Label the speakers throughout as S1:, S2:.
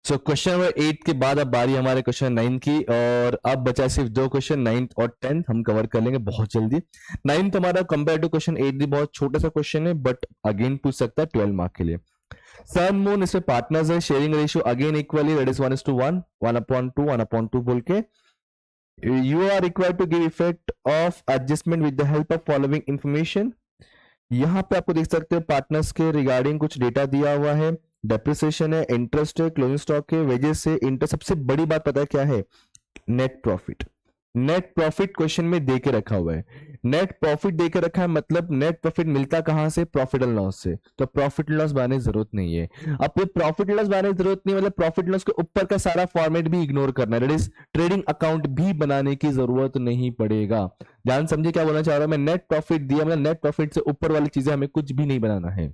S1: So question number 8 के बाद अब बारी हमारे क्वेश्चन 9 की, और अब बचा सिर्फ दो क्वेश्चन 9th और 10th हम कवर कर लेंगे बहुत जल्दी। 9th हमारा कंपेयर टू क्वेश्चन 8 भी बहुत छोटा सा क्वेश्चन है, बट अगेन पूछ सकता है 12 मार्क के लिए। सन मून इसमें पार्टनर्स है, sharing ratio again equally, that is 1:1, 1/2, 1/2 बोल के। You are required to give effect of adjustment with the help of following information. यहाँ पे आपको देख सकते हो पार्टनर्स के रिगार्डिंग कुछ डेटा दिया हुआ है, डेप्रिसिएशन है, इंटरेस्ट है, क्लोजिंग स्टॉक है, वेजेस है, इंटरेस्ट। सबसे बड़ी बात पता है क्या है? Net profit. Net profit question में देके रखा हुआ है। नेट प्रॉफिट देके रखा है मतलब नेट प्रॉफिट मिलता कहां से? प्रॉफिट एंड लॉस से। तो प्रॉफिट एंड लॉस बनाने की जरूरत नहीं है। अब ये प्रॉफिट एंड लॉस बनाने की जरूरत नहीं मतलब प्रॉफिट एंड लॉस के ऊपर का सारा फॉर्मेट भी इग्नोर करना है, दैट इज ट्रेडिंग अकाउंट भी बनाने की जरूरत नहीं पड़ेगा। ध्यान समझे क्या बोलना चाह रहा हूं मैं? नेट प्रॉफिट दिया मतलब नेट प्रॉफिट से ऊपर वाली चीजें हमें कुछ भी नहीं बनाना है।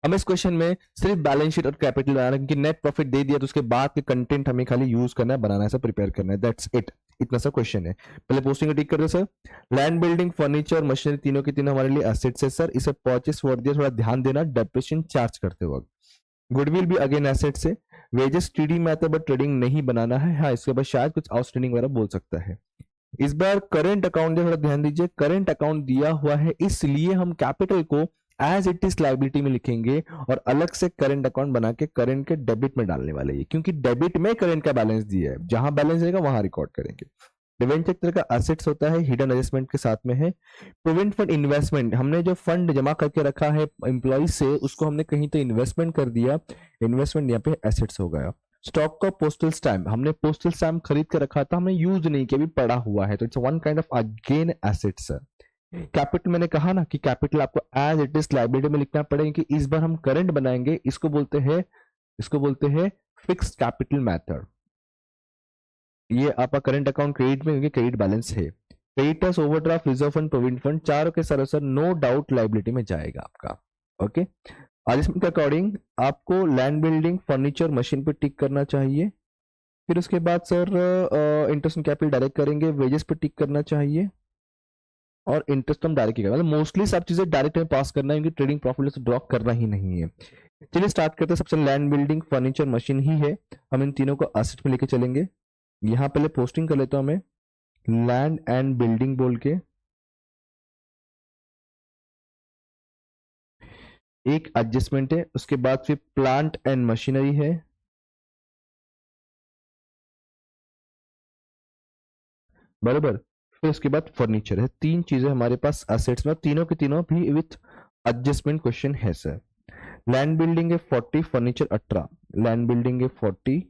S1: हमें इस क्वेश्चन में सिर्फ बैलेंस शीट और कैपिटल बनाना है, क्योंकि नेट प्रॉफिट दे दिया तो उसके बाद के कंटेंट हमें खाली यूज करना है, बनाना है, प्रिपेयर करना है, दैट्स इट। इतना सा क्वेश्चन है। पहले पोस्टिंग टिक कर दो sir. Land, building, furniture, machinery तीनों के तीनों हमारे लिए एसेट्स है सर। इसे परचेस फॉर दिया, थोड़ा ध्यान देना डेप्रिसिएशन चार्ज करते वक्त। गुडविल भी अगेन एसेट्स है। Wages TD method but trading नहीं बनाना है। हाँ, इसके बाद शायद कुछ आउटस्टैंडिंग वगैरह बोल सकता है। इस बार करंट अकाउंट थोड़ा ध्यान दीजिए। करंट अकाउंट दिया हुआ है इसलिए हम कैपिटल को एज इट इज लाइबिलिटी में लिखेंगे और अलग से करंट अकाउंट बना के करंट के डेबिट में डालने वाले हैं, क्योंकि डेबिट में करंट का बैलेंस दिया है, जहां बैलेंस रहेगा वहां रिकॉर्ड करेंगे। डिवेंचर तरह का एसेट्स होता है, हिडन एडजस्टमेंट के साथ में है। प्रोविडेंट फंड इन्वेस्टमेंट, हमने जो फंड जमा करके रखा है एम्प्लॉय से उसको हमने कहीं तो इन्वेस्टमेंट कर दिया, इन्वेस्टमेंट यहाँ पे एसेट्स हो गया। स्टॉक का पोस्टल स्टैम्प, हमने पोस्टल स्टैम्प खरीद के रखा था, हमने यूज नहीं किया, अभी पड़ा हुआ है, तो it's one kind of again assets. Capital, मैंने कहा ना कि कैपिटल आपको एज इट इज लाइबिलिटी में लिखना पड़ेगा कि इस बार हम करंट बनाएंगे, इसको बोलते हैं फिक्स्ड कैपिटल मेथड। ये आपका करंट अकाउंट क्रेडिट में, क्योंकि क्रेडिट बैलेंस है। Creditors, overdraft, reserve fund, provident fund, चारों के सर नो डाउट लाइबिलिटी में जाएगा आपका। ओके, एडजस्टमेंट के अकॉर्डिंग आपको लैंड, बिल्डिंग, फर्नीचर, मशीन पे टिक करना चाहिए। फिर उसके बाद सर इंटरेस्ट कैपिटल डायरेक्ट करेंगे, वेजेस पे टिक करना चाहिए, और इंटरेस्ट हम डायरेक्ट ही करेंगे, मतलब मोस्टली सब चीजें डायरेक्ट में पास करना है, क्योंकि ट्रेडिंग प्रॉफिट से ड्रॉप करना ही नहीं है। चलिए स्टार्ट करते हैं। सबसे लैंड, बिल्डिंग, फर्नीचर, मशीन ही है, हम इन तीनों को एसेट में लेके चलेंगे। यहाँ पहले पोस्टिंग कर लेता हूं मैं, लैंड एंड बिल्डिंग बोल के। एक एडजस्टमेंट है, उसके बाद फिर प्लांट एंड मशीनरी है, बराबर। फिर उसके बाद फर्नीचर है। तीन चीजें हमारे पास एसेट्स में, तीनों के तीनों भी विथ एडजस्टमेंट क्वेश्चन है सर। लैंड, बिल्डिंग है 40, फर्नीचर 18। लैंड, बिल्डिंग है 40,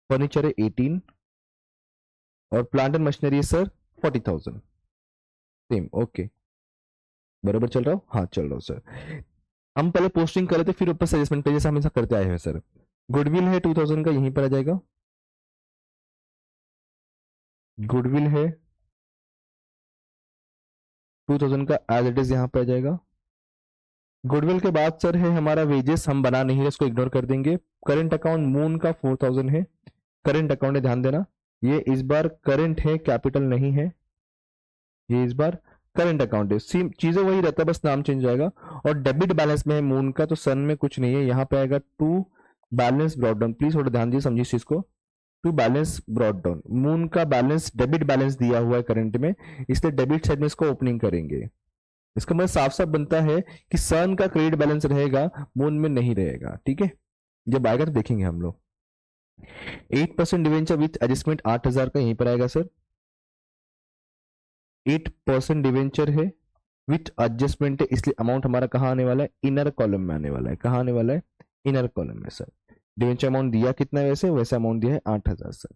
S1: फर्नीचर है 18, और प्लांट एंड मशीनरी है सर 40,000। सेम, ओके, बराबर चल रहा हूँ? हाँ चल रहा हूँ सर। हम पहले पोस्टिंग कर लेते फिर ऊपर से एडजस्टमेंट पे, जैसे हम ऐसा करते आए हैं सर। गुडविल है 2000 का, यहीं पर आ जाएगा। गुडविल है 2000 का, एज इट इज यहाँ पे आ जाएगा। गुडविल के बाद सर है हमारा वेजेस, हम बना नहीं है, इसको इग्नोर कर देंगे। करंट अकाउंट मून का 4000 है, करंट अकाउंट है, ध्यान देना। ये इस बार करंट है, कैपिटल नहीं है, ये इस बार करंट अकाउंट है। सेम चीजें वही रहता है, बस नाम चेंज जाएगा। और डेबिट बैलेंस में है मून का, तो सन में कुछ नहीं है, यहाँ पे आएगा to balance brought down. Please थोड़ा ध्यान दीजिए, समझिए इस चीज को। To balance brought down, moon का बैलेंस डेबिट बैलेंस दिया हुआ है करंट में, इसलिए डेबिट साइड में इसको ओपनिंग करेंगे। इसका मतलब साफ साफ बनता है कि सन का क्रेडिट बैलेंस रहेगा, मून में नहीं रहेगा, ठीक है? जब आएगा तो देखेंगे हम लोग। 8% डिवेंचर विथ एडजस्टमेंट 8000 का, यहीं पर आएगा सर। 8% डिवेंचर है विथ एडजस्टमेंट है, इसलिए अमाउंट हमारा कहाँ आने वाला है? इनर कॉलम में आने वाला है। कहाँ आने वाला है? इनर कॉलम में सर। डिवेंचर अमाउंट दिया कितना है? वैसे वैसा अमाउंट दिया है 8000 सर,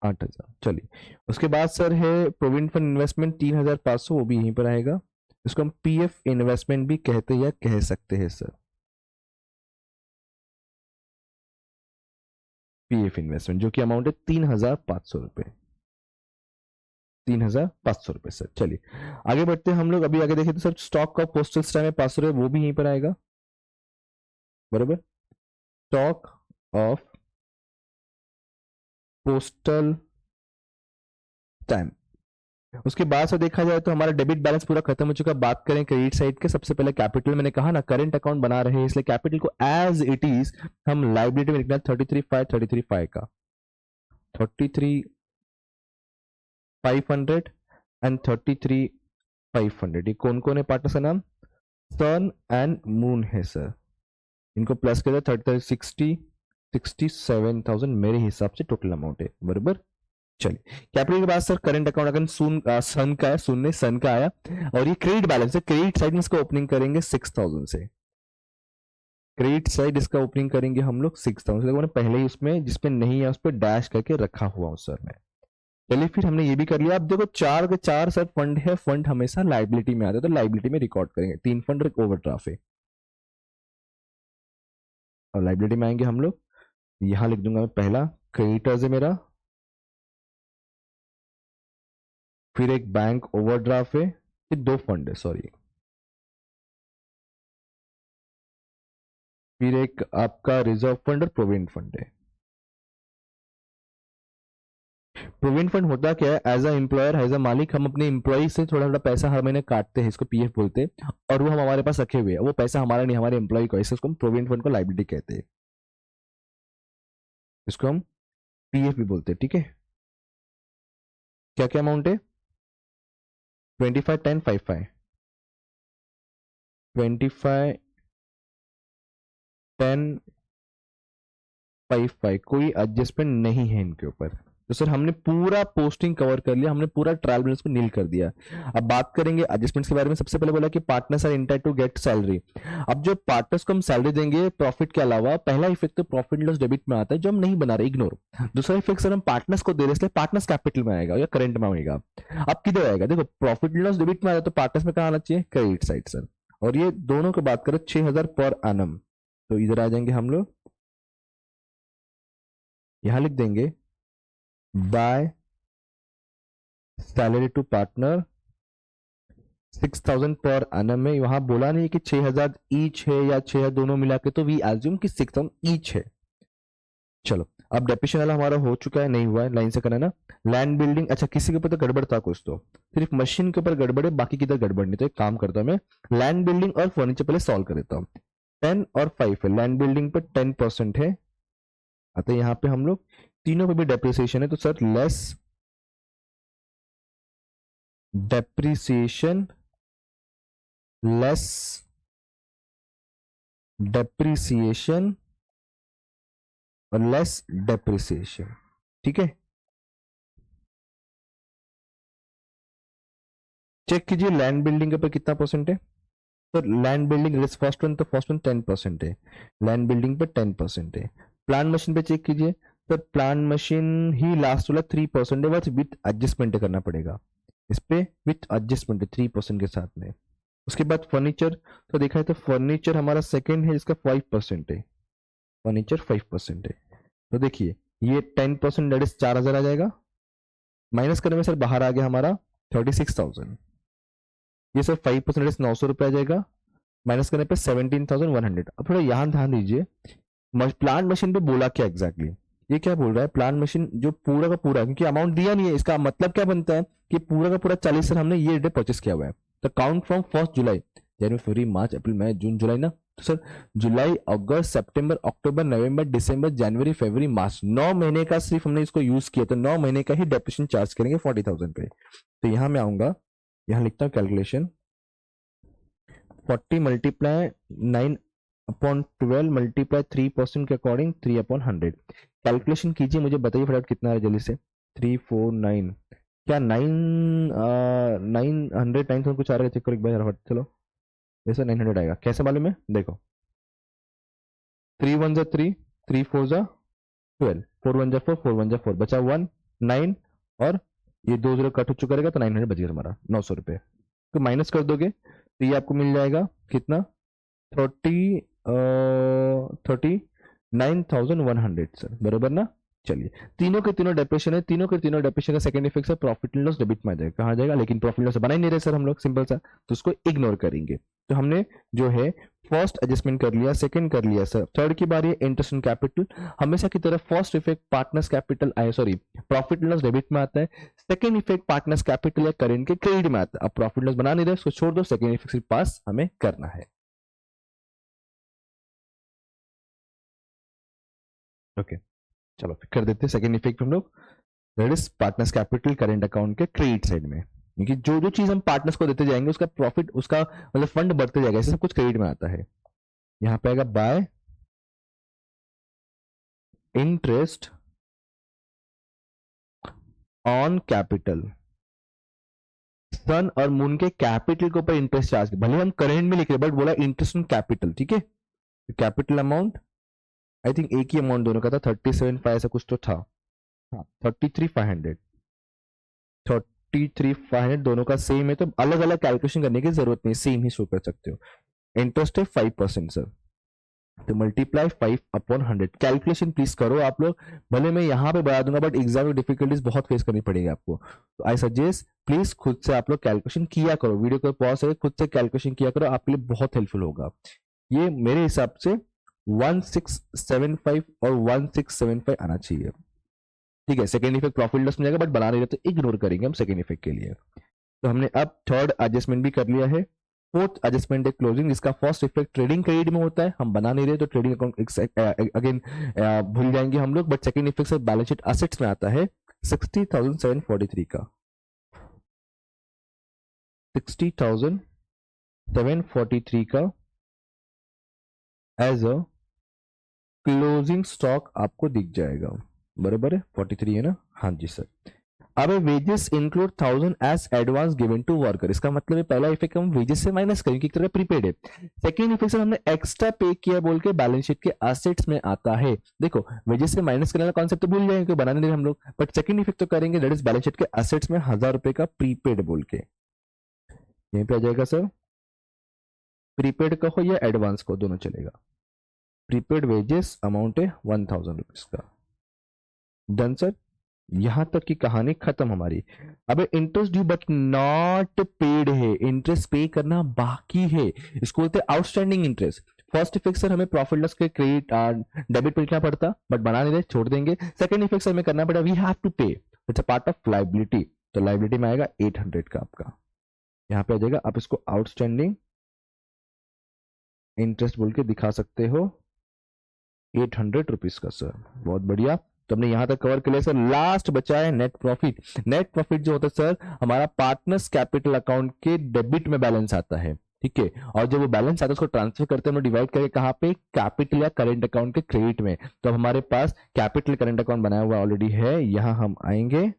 S1: 8000। चलिए उसके बाद सर है प्रोविडेंट फंड इन्वेस्टमेंट 3500, वो भी यहीं पर आएगा। इसको हम पीएफ इन्वेस्टमेंट भी कहते या कह सकते हैं सर। पीएफ इन्वेस्टमेंट जो कि अमाउंट है 3500 रुपए, 3500 रुपए सर। चलिए आगे बढ़ते हैं हम लोग। अभी आगे देखें तो सर स्टॉक का पोस्टल स्टैम्प है 500 रुपए, वो भी यहीं पर आएगा, बराबर। स्टॉक ऑफ पोस्टल स्टैम्प, उसके बाद से देखा जाए तो हमारा डेबिट बैलेंस पूरा खत्म हो चुका। बात करें क्रेडिट साइड के, सबसे पहले कैपिटल, मैंने कहा ना करंट अकाउंट बना रहे हैं इसलिए कैपिटल को एज इट इज हम लाइबिलिटी में लिखना 33,500 33,500 एंड 33,500। ये कौन कौन है पार्टनर्स का नाम? सन एंड मून है सर। इनको प्लस कर 67,000 मेरे हिसाब से टोटल अमाउंट है, बराबर। चलिए कैपिटल के बाद सर करंट अकाउंट अगर सन का है, सन का आया, और ये क्रेडिट बैलेंस है। क्रेडिट साइड में इसका ओपनिंग करेंगे 6,000 से। क्रेडिट साइड इसका ओपनिंग करेंगे हम लोग 6,000 से। मैंने पहले ही उसमें जिसपे नहीं है उस पर डैश करके रखा हुआ हूं सर मैं। चलिए फिर हमने ये भी कर लिया। अब देखो चार के चार सर फंड है, फंड हमेशा लाइबिलिटी में आते हैं तो लाइबिलिटी में रिकॉर्ड करेंगे। 3 फंड एक ओवरड्राफ्ट है, और लाइबिलिटी में आएंगे हम लोग। यहां लिख दूंगा मैं पहला क्रेडिटर्स है मेरा, फिर एक बैंक ओवरड्राफ्ट है, फिर 2 फंड है, सॉरी, फिर एक आपका रिजर्व फंड और प्रोविडेंट फंड है। प्रोविडेंट फंड होता क्या है? As a employer, as a मालिक, हम अपने एम्प्लॉय से थोड़ा थोड़ा पैसा हर महीने काटते हैं, इसको पीएफ बोलते हैं, और वो हम हमारे पास रखे हुए हैं। वो पैसा हमारा नहीं, हमारे एम्प्लॉय का, इससे उसको हम प्रोविडेंट फंड को लाइबिलिटी कहते हैं, इसको हम पीएफ भी बोलते हैं। ठीक है, क्या क्या अमाउंट है? 25, 10, 5, 5, 25, 10, 5, 5। कोई एडजस्टमेंट नहीं है इनके ऊपर। तो सर हमने पूरा पोस्टिंग कवर कर लिया, हमने पूरा ट्रायल बैलेंस को नील कर दिया। अब बात करेंगे एडजस्टमेंट्स के बारे में। सबसे पहले बोला कि partners are entitled to get salary. अब जो पार्टनर्स को हम सैलरी देंगे प्रॉफिट के अलावा, पहला इफेक्ट तो प्रॉफिट लॉस डेबिट में आता है जो हम नहीं बना रहे, इग्नोर। दूसरा इफेक्ट सर हम पार्टनर्स को दे रहे, इसलिए पार्टनर्स कैपिटल में आएगा या करंट में आएगा। अब किधर आएगा? देखो प्रॉफिट लॉस डेबिट में आया तो पार्टनर्स में कहा आना चाहिए? Credit side sir. और ये दोनों की बात करें 6,000 पर एनम, तो इधर आ जाएंगे हम लोग, यहां लिख देंगे by salary to partner 6,000 per annum में। वहां बोला नहीं कि 6,000 ईच है या 6,000 दोनों मिला के, तो वी एज्यूम कि 6,000 ईच है। चलो अब डेप्रिसिएशन वाला हमारा हो चुका है, नहीं हुआ है, लाइन से करना ना। लैंड बिल्डिंग, अच्छा किसी के ऊपर तो गड़बड़ था कुछ, तो सिर्फ मशीन के ऊपर गड़बड़ है, बाकी किधर गड़बड़ नहीं। तो एक काम करता हूं मैं, लैंड बिल्डिंग और फर्नीचर पहले सॉल्व कर देता हूँ। 10 और 5 है, लैंड बिल्डिंग पे 10% है, अतः यहाँ पे हम लोग तीनों पे भी डेप्रिसिएशन है, तो sir less depreciation, less depreciation और लेस डेप्रिसिएशन। ठीक है, चेक कीजिए लैंड बिल्डिंग के ऊपर कितना परसेंट है। तो लैंड बिल्डिंग फर्स्ट वन, तो फर्स्ट वन 10% है, लैंड बिल्डिंग पे 10% है। प्लांट मशीन पे चेक कीजिए, तो प्लांट मशीन ही लास्ट वाला 3% है, बस विथ एडजस्टमेंट करना पड़ेगा इस पे, विथ एडजस्टमेंट 3% के साथ में। उसके बाद फर्नीचर, तो देखा है तो फर्नीचर हमारा सेकंड है जिसका 5% है, फर्नीचर 5% है। तो देखिए ये 10% दैट इज 4,000 आ जाएगा, माइनस करने में सर बाहर आ गया हमारा 36,000। ये सर 5% 900 रुपये आ जाएगा, माइनस करने पे 17,100। अब थोड़ा यहाँ ध्यान दीजिए, प्लांट मशीन पे बोला क्या एग्जैक्टली ये क्या बोल रहा है? प्लांट मशीन जो पूरा का पूरा, क्योंकि अमाउंट दिया नहीं है, इसका मतलब क्या बनता है कि पूरा का पूरा 40 सर हमने ये डे परचेस किया हुआ है। तो काउंट फ्रॉम 1 जुलाई, जनवरी फरवरी मार्च अप्रैल मई जून जुलाई ना, तो सर जुलाई अगस्त सितंबर अक्टूबर नवंबर दिसंबर जनवरी फरवरी मार्च, 9 महीने का सिर्फ हमने इसको यूज किया, तो 9 महीने का ही डेप्रिसिएशन चार्ज करेंगे 40,000 पे। तो यहाँ मैं आऊंगा, यहाँ लिखता हूँ कैलकुलेशन, 40 मल्टीप्लाई 9/12 मल्टीप्लाई 3% के अकॉर्डिंग 3/100। कैलकुलेशन कीजिए, मुझे बताइए फटाफट कितना है जल्दी से। 349 क्या 900 कुछ आ रहा है, चेक करो एक बार फटाफट। चलो वैसे 900 आएगा, कैसे मालूम है? देखो 3 1 जा 3, 3 4 जा 12, 4 1 जा 4, 4 1 जा 4, बचा 1 9, और ये 2 0 कट हो चुका रहेगा, तो 900 बचेगा हमारा 900 रुपये। तो माइनस कर दोगे तो ये आपको मिल जाएगा कितना? 39,100 सर, बरोबर ना। चलिए, तीनों के तीनों डेप्रेशन है, तीनों के तीनों डेप्रेशन का सेकंड इफेक्ट है प्रॉफिट एंड लॉस डेबिट में आ जाएगा। कहाँ जाएगा, लेकिन प्रॉफिट लॉस बना ही नहीं रहे सर हम लोग, सिंपल सा, तो उसको इग्नोर करेंगे। तो हमने जो है फर्स्ट एडजस्टमेंट कर लिया, सेकंड कर लिया सर, थर्ड की बारी है इंटरेस्ट ऑन कैपिटल। हमेशा की तरफ फर्स्ट इफेक्ट पार्टनर्स कैपिटल आया, sorry profit and loss debit में आता है, सेकंड इफेक्ट पार्टनर्स कैपिटल या करेंट के क्रेडिट में आता है। अब प्रॉफिट लॉस बना नहीं रहे, उसको छोड़ दो, सेकंड इफेक्ट पास हमें करना है। ओके चलो फिर कर देते हैं सेकंड इफेक्ट हम लोग, that is partners capital current account के क्रेडिट साइड में, क्योंकि जो जो चीज हम पार्टनर्स को देते जाएंगे उसका प्रॉफिट, उसका मतलब फंड बढ़ते जाएगा, ऐसे सब कुछ क्रेडिट में आता है। यहाँ पे आएगा बाय इंटरेस्ट ऑन कैपिटल, सन और मून के कैपिटल के ऊपर इंटरेस्ट चार्ज, भले हम करेंट में लिख रहे बट बोला इंटरेस्ट ऑन कैपिटल, ठीक है। कैपिटल अमाउंट आई थिंक एक ही अमाउंट दोनों का था, 37,500 ऐसा कुछ तो था, हाँ 33,500, 33,500 दोनों का सेम है, तो अलग अलग कैलकुलेशन करने की जरूरत नहीं, सेम ही शो कर सकते हो। इंटरेस्ट है 5% सर, तो मल्टीप्लाई 5/100, कैलकुलेशन प्लीज करो आप लोग, भले मैं यहाँ पे बता दूंगा बट एग्जाम में डिफिकल्टीज बहुत फेस करनी पड़ेगी आपको, तो आई सजेस्ट प्लीज खुद से आप लोग कैलकुलेशन किया करो, वीडियो को पॉज करके खुद से कैलकुलेशन किया करो, आपके लिए बहुत हेल्पफुल होगा। ये मेरे हिसाब से 1675 और 1675 आना चाहिए, ठीक है। सेकेंड इफेक्ट प्रॉफिट लॉस में जाएगा बट बना नहीं रहे तो इग्नोर करेंगे हम सेकेंड इफेक्ट के लिए। तो हमने अब थर्ड एडजस्टमेंट भी कर लिया है। फोर्थ एडजस्टमेंट है क्लोजिंग, जिसका फर्स्ट इफेक्ट ट्रेडिंग क्रेडिट में होता है, हम बना नहीं रहे तो ट्रेडिंग अकाउंट अगेन भूल जाएंगे हम लोग, बट सेकंड इफेक्ट से बैलेंस शीट असेट्स में आता है 60,743 का, 60,743 का एज अ क्लोजिंग स्टॉक आपको दिख जाएगा, बराबर है 43 है ना, हाँ जी सर। अब wages include 1000 as advance given to worker, इसका मतलब है पहला इफेक्ट हम वेजेस से माइनस करेंगे, एक तरह प्रीपेड है। सेकेंड इफेक्ट से हमने एक्स्ट्रा पे किया बोल के बैलेंस शीट के एसेट्स में आता है। देखो वेजेस से माइनस करने का कॉन्सेप्ट तो भूल जाएंगे, बनाने नहीं हम लोग, बट सेकेंड इफेक्ट तो करेंगे, दैट इज बैलेंस शीट के एसेट्स में 1000 रुपए का प्रीपेड बोल के, यहीं पे आ जाएगा सर, प्रीपेड का हो या एडवांस को दोनों चलेगा। प्रीपेड वेजेस अमाउंट है 1000 रुपीज का, डन सर। यहां तक की कहानी खत्म हमारी। अब interest due but not paid है, इंटरेस्ट पे करना बाकी है, इसको बोलते हैं outstanding interest. First effect sir हमें प्रॉफिट लॉस के क्रेडिट डेबिट पे लिखना पड़ता बट बना नहीं रहे, छोड़ देंगे। सेकंड इफेक्ट सर हमें करना पड़ा, वी हैव टू पे, it's a part of liability, तो लाइबिलिटी में आएगा 800 का आपका, यहाँ पे आ जाएगा। आप इसको आउटस्टैंडिंग इंटरेस्ट बोल के दिखा सकते हो 800 रुपीज का सर, बहुत बढ़िया। तो हमने यहां तक कवर कर लिया सर। लास्ट बचा है नेट प्रॉफिट। नेट प्रॉफिट जो होता है सर हमारा पार्टनर्स कैपिटल अकाउंट के डेबिट में बैलेंस आता है, ठीक है, और जब वो बैलेंस आता है उसको ट्रांसफर करते हैं हम डिवाइड करके कहाँ पे, कैपिटल या करेंट अकाउंट के क्रेडिट में। तो हमारे पास कैपिटल करेंट अकाउंट बनाया हुआ ऑलरेडी है, यहां हम आएंगे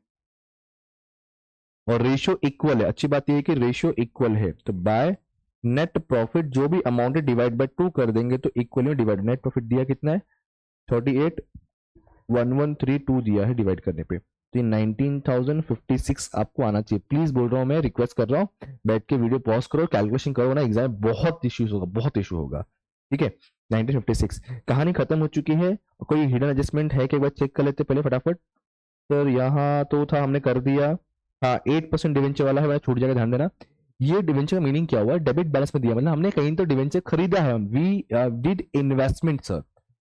S1: और रेशियो इक्वल है, अच्छी बात यह है कि रेशियो इक्वल है, तो बाय नेट प्रॉफिट जो भी अमाउंट है डिवाइड बाय 2 कर देंगे तो इक्वल में डिवाइड, नेट प्रॉफिट दिया कितना है 38,1132 दिया है डिवाइड करने पे, तो 19,056 आपको आना चाहिए। प्लीज बोल रहा हूं मैं, रिक्वेस्ट कर रहा हूं, बैठ के वीडियो पॉज करो, कैलकुलेशन करो ना, एग्जाम बहुत इश्यूज होगा, बहुत इशू होगा, ठीक है। 1956 कहानी खत्म हो चुकी है। कोई हिडन एडजस्टमेंट है कि एक बार चेक कर लेते पहले फटाफट। सर यहाँ तो था, हमने कर दिया, हाँ 8% डिवेंचर वाला है, छूट जाएगा, ध्यान देना। ये डिवेंचर का मीनिंग क्या हुआ, डेबिट बैलेंस में दिया, मतलब हमने कहीं तो डिवेंचर खरीदा है, वी डिड इन्वेस्टमेंट सर,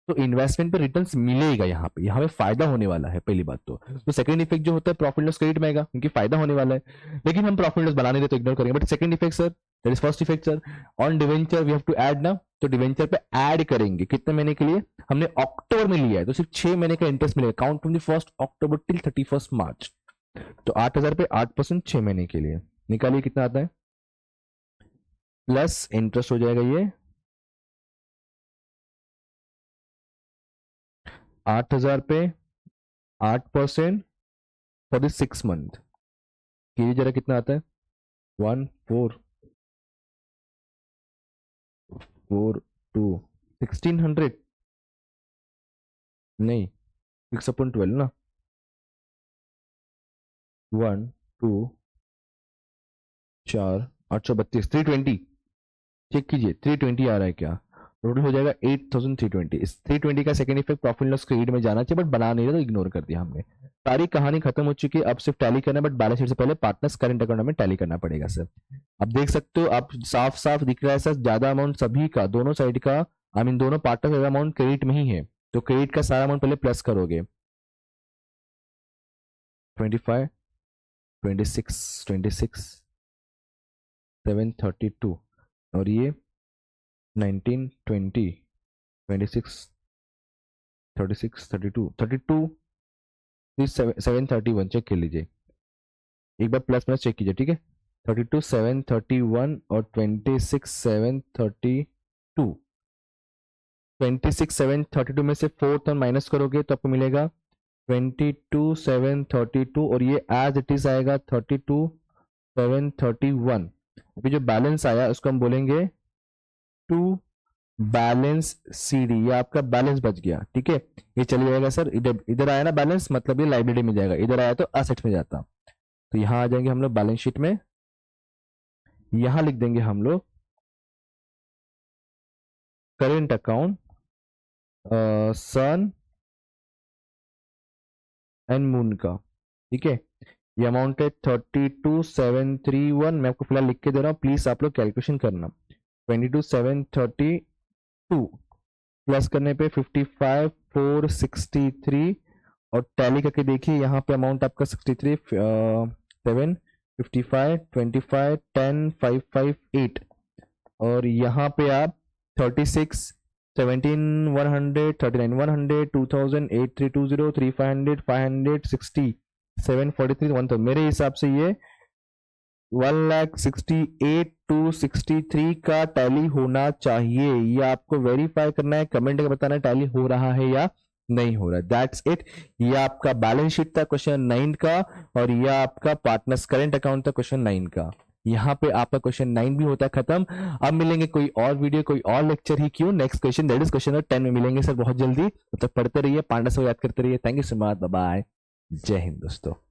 S1: तो इन्वेस्टमेंट पे रिटर्न्स मिलेगा, यहाँ पे यहाँ पे फायदा होने वाला है पहली बात तो सेकंड इफेक्ट जो होता है प्रॉफिट लॉस क्रेडिट में आएगा क्योंकि फायदा होने वाला है, लेकिन हम प्रॉफिट लॉस बना नहीं रहे तो इग्नोर करेंगे। But second effect sir, that is first effect sir, on debenture we have to add ना, तो डिवेंचर पे ऐड करेंगे कितने महीने के लिए, हमने अक्टूबर में लिया है तो सिर्फ 6 महीने का इंटरेस्ट मिलेगा, count from the 1 October till 31 मार्च, तो 8,000 पे 8% 6 महीने के लिए, निकालिए कितना आता है, प्लस इंटरेस्ट हो जाएगा ये 8,000 पे 8% फॉर दिस 6 मंथ, कीजिए जरा कितना आता है, 1442 1600, नहीं 6/12 ना, 1 2 4 832 320, चेक कीजिए 320 आ रहा है क्या, टोटल हो जाएगा 8320। इस 320 का second effect profit loss credit में जाना चाहिए, बट बना नहीं रहा तो इग्नोर कर दिया हमने। सारी कहानी खत्म हो चुकी है, अब सिर्फ टैली करना है, बट बैलेंस शीट से पहले पार्टनर्स करंट अकाउंट में टैली करना पड़ेगा सर। अब देख सकते हो आप साफ साफ दिख रहा है सर, ज्यादा अमाउंट सभी का, दोनों साइड का, आई मीन दोनों पार्टनर का अमाउंट क्रेडिट में ही है, तो क्रेडिट का सारा अमाउंट पहले प्लस करोगे। 25, 26, 26, 732 और ये 19, 20, 26, 36, 32, 32, 731 चेक कर लीजिए एक बार, प्लस प्लस चेक कीजिए, ठीक है। 32, 731 और 26, 732। 26, 732 में से 4 माइनस करोगे तो आपको मिलेगा 22, 732 और ये एज इट इज आएगा 32, 731। अभी जो बैलेंस आया उसको हम बोलेंगे टू बैलेंस सीडी, ये आपका बैलेंस बच गया, ठीक है। ये चली जाएगा सर, इधर इधर आया ना बैलेंस, मतलब ये लाइब्रेरी में जाएगा, इधर आया तो असेट्स में जाता, तो यहां आ जाएंगे हम लोग बैलेंस शीट में, यहां लिख देंगे हम लोग current account sun and moon का, ठीक है। ये अमाउंट है 32,731, मैं आपको फिलहाल लिख के दे रहा हूँ, प्लीज आप लोग कैलकुलेशन करना। 22,732 प्लस करने पे 55,463 और टैली करके देखिए यहाँ पे अमाउंट आपका 63, 7, 55, 25, 10, 558 और यहाँ पे आप 36, 17, 100, 39, 100, 2000, 8320, 3500, 560, 743, 1000, मेरे हिसाब से ये 1,68,263 का टैली होना चाहिए। ये आपको वेरीफाई करना है, कमेंट करके बताना है टैली हो रहा है या नहीं हो रहा है। That's it. ये आपका बैलेंस शीट था क्वेश्चन 9 का, और ये आपका पार्टनर्स करंट अकाउंट था क्वेश्चन 9 का। यहाँ पे आपका क्वेश्चन 9 भी होता है खत्म। अब मिलेंगे कोई और वीडियो, कोई और लेक्चर ही क्यों, next question that is question 10 में मिलेंगे सर बहुत जल्दी। तब तक पढ़ते रहिए, पांडा से याद करते रहिए। Thank you so much, bye bye, जय हिंद दोस्तों।